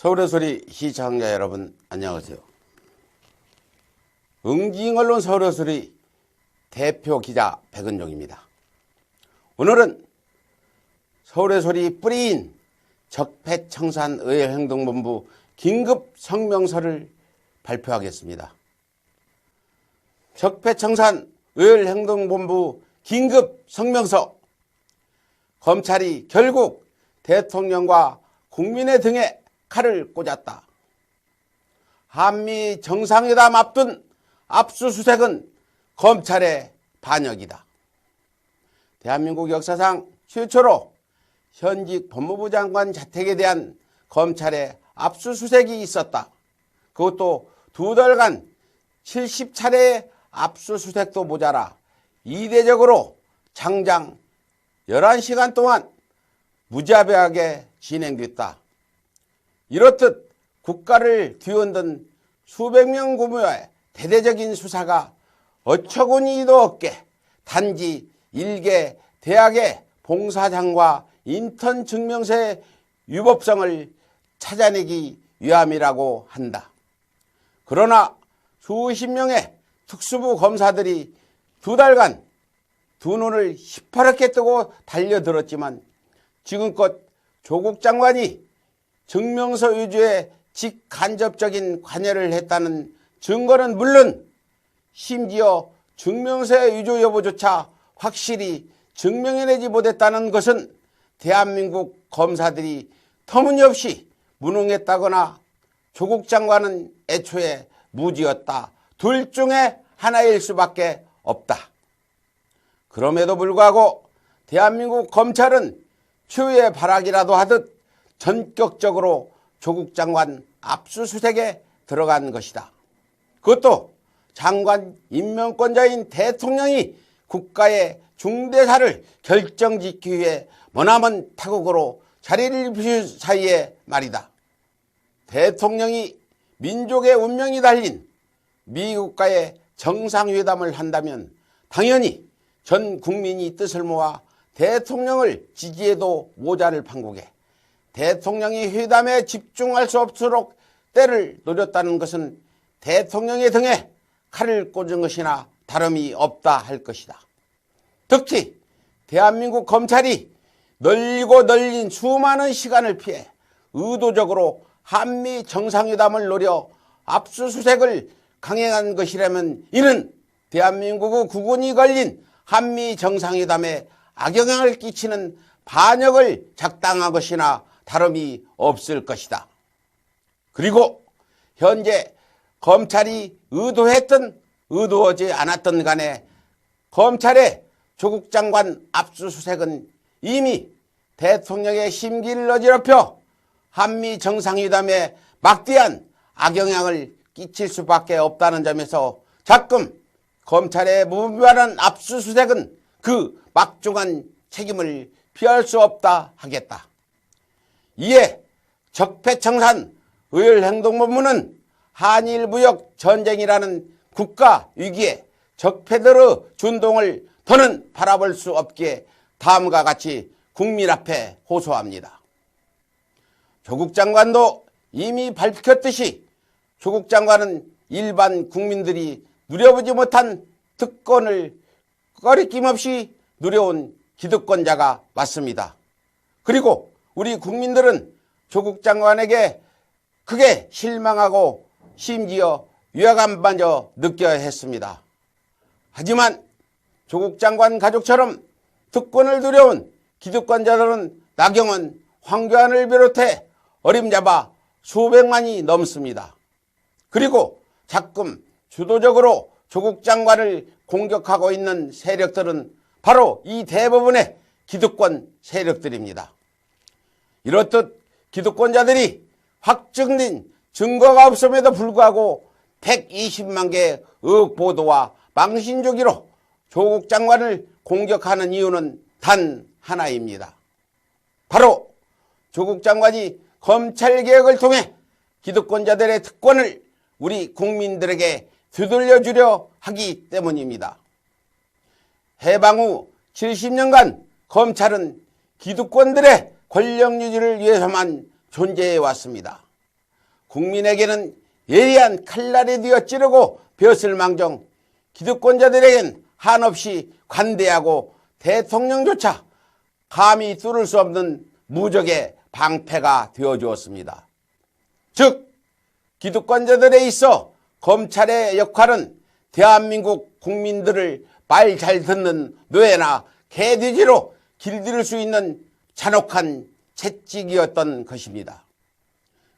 서울의 소리 시청자 여러분 안녕하세요. 응징언론 서울의 소리 대표 기자 백은종입니다. 오늘은 서울의 소리 뿌리인 적폐청산의회행동본부 긴급 성명서를 발표하겠습니다. 적폐청산의회행동본부 긴급 성명서. 검찰이 결국 대통령과 국민의 등에 칼을 꽂았다. 한미 정상회담 앞둔 압수수색은 검찰의 반역이다. 대한민국 역사상 최초로 현직 법무부 장관 자택에 대한 검찰의 압수수색이 있었다. 그것도 2달간 70차례의 압수수색도 모자라 이례적으로 장장 11시간 동안 무자비하게 진행됐다. 이렇듯 국가를 뒤흔든 수백 명 규모의 대대적인 수사가 어처구니도 없게 단지 일개 대학의 봉사장과 인턴 증명서의 위법성을 찾아내기 위함이라고 한다. 그러나 수십 명의 특수부 검사들이 2달간 두 눈을 시퍼렇게 뜨고 달려들었지만 지금껏 조국 장관이 증명서 위주의 직간접적인 관여를 했다는 증거는 물론 심지어 증명서의 위조 여부조차 확실히 증명해내지 못했다는 것은 대한민국 검사들이 터무니없이 무능했다거나 조국 장관은 애초에 무지였다. 둘 중에 하나일 수밖에 없다. 그럼에도 불구하고 대한민국 검찰은 추후에 발악이라도 하듯 전격적으로 조국 장관 압수수색에 들어간 것이다. 그것도 장관 임명권자인 대통령이 국가의 중대사를 결정짓기 위해 머나먼 타국으로 자리를 비울 사이에 말이다. 대통령이 민족의 운명이 달린 미국과의 정상회담을 한다면 당연히 전 국민이 뜻을 모아 대통령을 지지해도 모자를 판국에 대통령이 회담에 집중할 수 없도록 때를 노렸다는 것은 대통령의 등에 칼을 꽂은 것이나 다름이 없다 할 것이다. 특히 대한민국 검찰이 널리고 널린 수많은 시간을 피해 의도적으로 한미 정상회담을 노려 압수수색을 강행한 것이라면 이는 대한민국의 국운이 걸린 한미 정상회담에 악영향을 끼치는 반역을 작당한 것이나 다름이 없을 것이다. 그리고 현재 검찰이 의도했든 의도하지 않았든 간에 검찰의 조국 장관 압수수색은 이미 대통령의 심기를 어지럽혀 한미 정상회담에 막대한 악영향을 끼칠 수밖에 없다는 점에서 자금 검찰의 무분별한 압수수색은 그 막중한 책임을 피할 수 없다 하겠다. 이에 적폐청산의회행동본부는 한일 무역 전쟁이라는 국가 위기에 적폐들의 준동을 더는 바라볼 수 없기에 다음과 같이 국민 앞에 호소합니다. 조국 장관도 이미 밝혔듯이 조국 장관은 일반 국민들이 누려보지 못한 특권을 꺼리낌없이 누려온 기득권자가 맞습니다. 그리고 우리 국민들은 조국 장관에게 크게 실망하고 심지어 위화감마저 느껴야 했습니다. 하지만 조국 장관 가족처럼 특권을 누려온 기득권자들은 나경원, 황교안을 비롯해 어림잡아 수백만이 넘습니다. 그리고 자금 주도적으로 조국 장관을 공격하고 있는 세력들은 바로 이 대부분의 기득권 세력들입니다. 이렇듯 기득권자들이 확증된 증거가 없음에도 불구하고 120만 개의 의혹 보도와 망신주기로 조국 장관을 공격하는 이유는 단 하나입니다. 바로 조국 장관이 검찰개혁을 통해 기득권자들의 특권을 우리 국민들에게 되돌려주려 하기 때문입니다. 해방 후 70년간 검찰은 기득권들의 권력 유지를 위해서만 존재해 왔습니다. 국민에게는 예리한 칼날이 되어 찌르고 벼슬망정, 기득권자들에겐 한없이 관대하고 대통령조차 감히 뚫을 수 없는 무적의 방패가 되어 주었습니다. 즉 기득권자들에 있어 검찰의 역할은 대한민국 국민들을 말 잘 듣는 노예나 개돼지로 길들일 수 있는 잔혹한 채찍이었던 것입니다.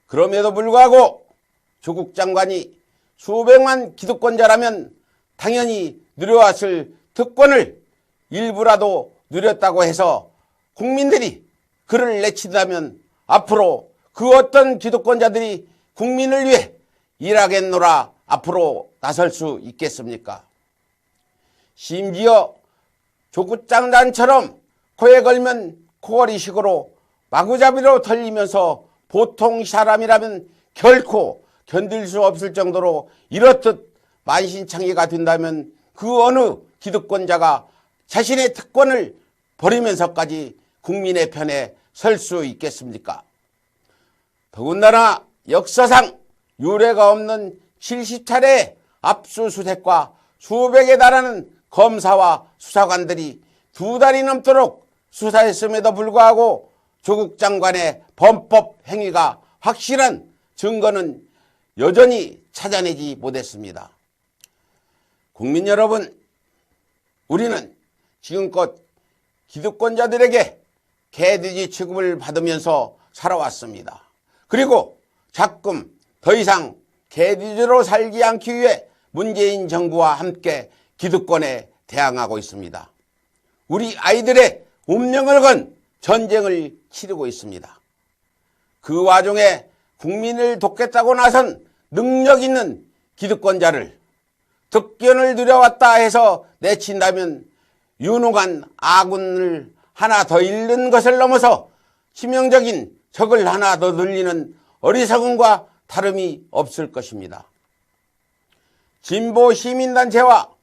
그럼에도 불구하고 조국 장관이 수백만 기득권자라면 당연히 누려왔을 특권을 일부라도 누렸다고 해서 국민들이 그를 내친다면 앞으로 그 어떤 기득권자들이 국민을 위해 일하겠노라 앞으로 나설 수 있겠습니까? 심지어 조국 장관처럼 코에 걸면 코걸이식으로 마구잡이로 털리면서 보통 사람이라면 결코 견딜 수 없을 정도로 이렇듯 만신창이가 된다면 그 어느 기득권자가 자신의 특권을 버리면서까지 국민의 편에 설 수 있겠습니까? 더군다나 역사상 유례가 없는 70차례의 압수수색과 수백에 달하는 검사와 수사관들이 2달이 넘도록 수사했음에도 불구하고 조국 장관의 범법 행위가 확실한 증거는 여전히 찾아내지 못했습니다. 국민 여러분, 우리는 지금껏 기득권자들에게 개돼지 취급을 받으면서 살아왔습니다. 그리고 자끔 더 이상 개돼지로 살지 않기 위해 문재인 정부와 함께 기득권에 대항하고 있습니다. 우리 아이들의 운명을 건 전쟁을 치르고 있습니다. 그 와중에 국민을 돕겠다고 나선 능력 있는 기득권자를 득견을 누려왔다 해서 내친다면 유능한 아군을 하나 더 잃는 것을 넘어서 치명적인 적을 하나 더 늘리는 어리석음과 다름이 없을 것입니다. 진보 시민단체와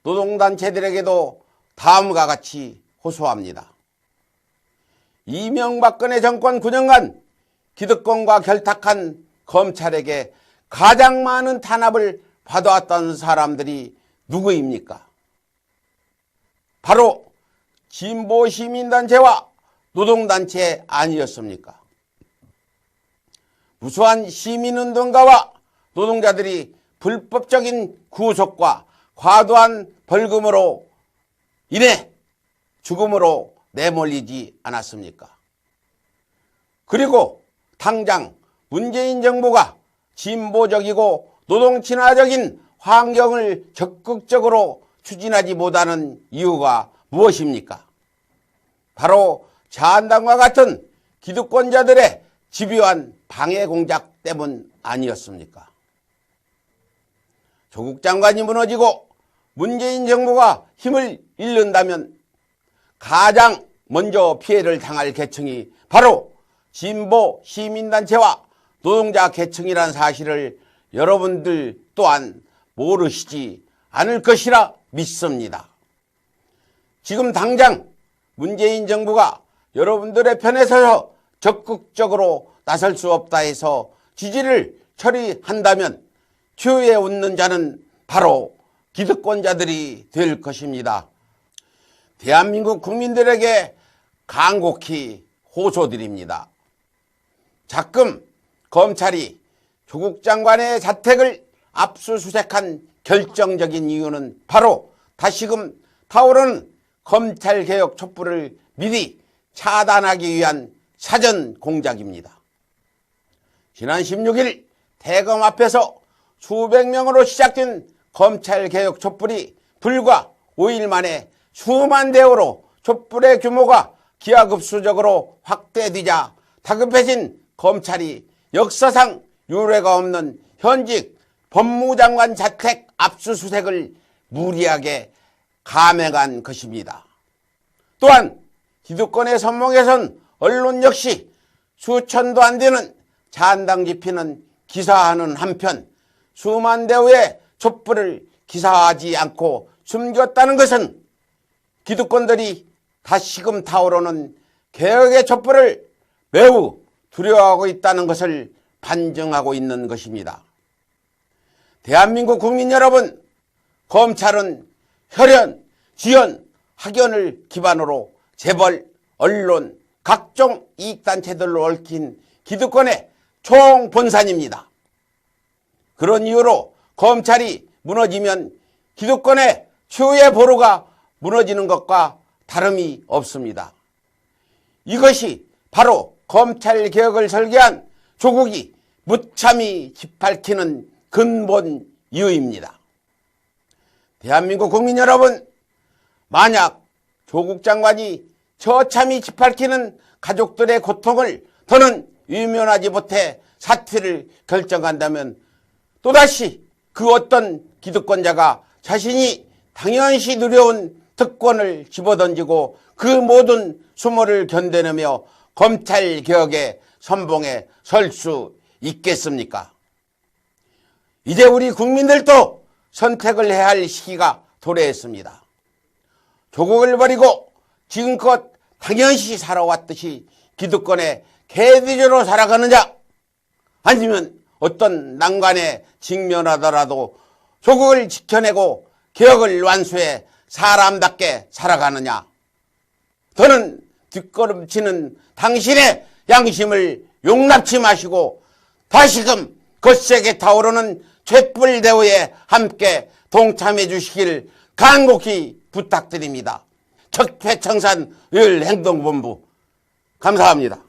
노동단체들에게도 다음과 같이 호소합니다. 이명박근혜 정권 9년간 기득권과 결탁한 검찰에게 가장 많은 탄압을 받아왔던 사람들이 누구입니까? 바로 진보 시민단체와 노동단체 아니었습니까? 무수한 시민운동가와 노동자들이 불법적인 구속과 과도한 벌금으로 인해 죽음으로 내몰리지 않았습니까? 그리고 당장 문재인 정부가 진보적이고 노동친화적인 환경을 적극적으로 추진하지 못하는 이유가 무엇입니까? 바로 자한당과 같은 기득권자들의 집요한 방해 공작 때문 아니었습니까? 조국 장관이 무너지고 문재인 정부가 힘을 잃는다면 가장 먼저 피해를 당할 계층이 바로 진보 시민단체와 노동자 계층이란 사실을 여러분들 또한 모르시지 않을 것이라 믿습니다. 지금 당장 문재인 정부가 여러분들의 편에 서서 적극적으로 나설 수 없다 해서 지지를 처리한다면 추후에 웃는 자는 바로 기득권자들이 될 것입니다. 대한민국 국민들에게 간곡히 호소드립니다. 자금 검찰이 조국 장관의 자택을 압수수색한 결정적인 이유는 바로 다시금 타오르는 검찰개혁 촛불을 미리 차단하기 위한 사전 공작입니다. 지난 16일 대검 앞에서 수백 명으로 시작된 검찰개혁 촛불이 불과 5일 만에 수만 대우로 촛불의 규모가 기하급수적으로 확대되자 다급해진 검찰이 역사상 유례가 없는 현직 법무장관 자택 압수수색을 무리하게 감행한 것입니다. 또한 기득권의 선봉에 선 언론 역시 수천도 안 되는 자한당 집회는 기사하는 한편 수만 대의 촛불을 기사하지 않고 숨겼다는 것은 기득권들이 다시금 타오르는 개혁의 촛불을 매우 두려워하고 있다는 것을 반증하고 있는 것입니다. 대한민국 국민 여러분, 검찰은 혈연, 지연, 학연을 기반으로 재벌, 언론, 각종 이익단체들로 얽힌 기득권의 총본산입니다. 그런 이유로 검찰이 무너지면 기득권의 추후의 보루가 무너지는 것과 다름이 없습니다. 이것이 바로 검찰개혁을 설계한 조국이 무참히 짓밟히는 근본 이유입니다. 대한민국 국민 여러분, 만약 조국 장관이 처참히 짓밟히는 가족들의 고통을 더는 외면하지 못해 사퇴를 결정한다면 또다시 그 어떤 기득권자가 자신이 당연시 누려온 특권을 집어던지고 그 모든 수모를 견뎌내며 검찰개혁의 선봉에 설 수 있겠습니까? 이제 우리 국민들도 선택을 해야 할 시기가 도래했습니다. 조국을 버리고 지금껏 당연시 살아왔듯이 기득권의 개들로 살아가느냐, 아니면 어떤 난관에 직면하더라도 조국을 지켜내고 개혁을 완수해 사람답게 살아가느냐. 더는 뒷걸음치는 당신의 양심을 용납치 마시고 다시금 거세게 타오르는 촛불대우에 함께 동참해 주시길 간곡히 부탁드립니다. 척회청산 의열행동본부 감사합니다.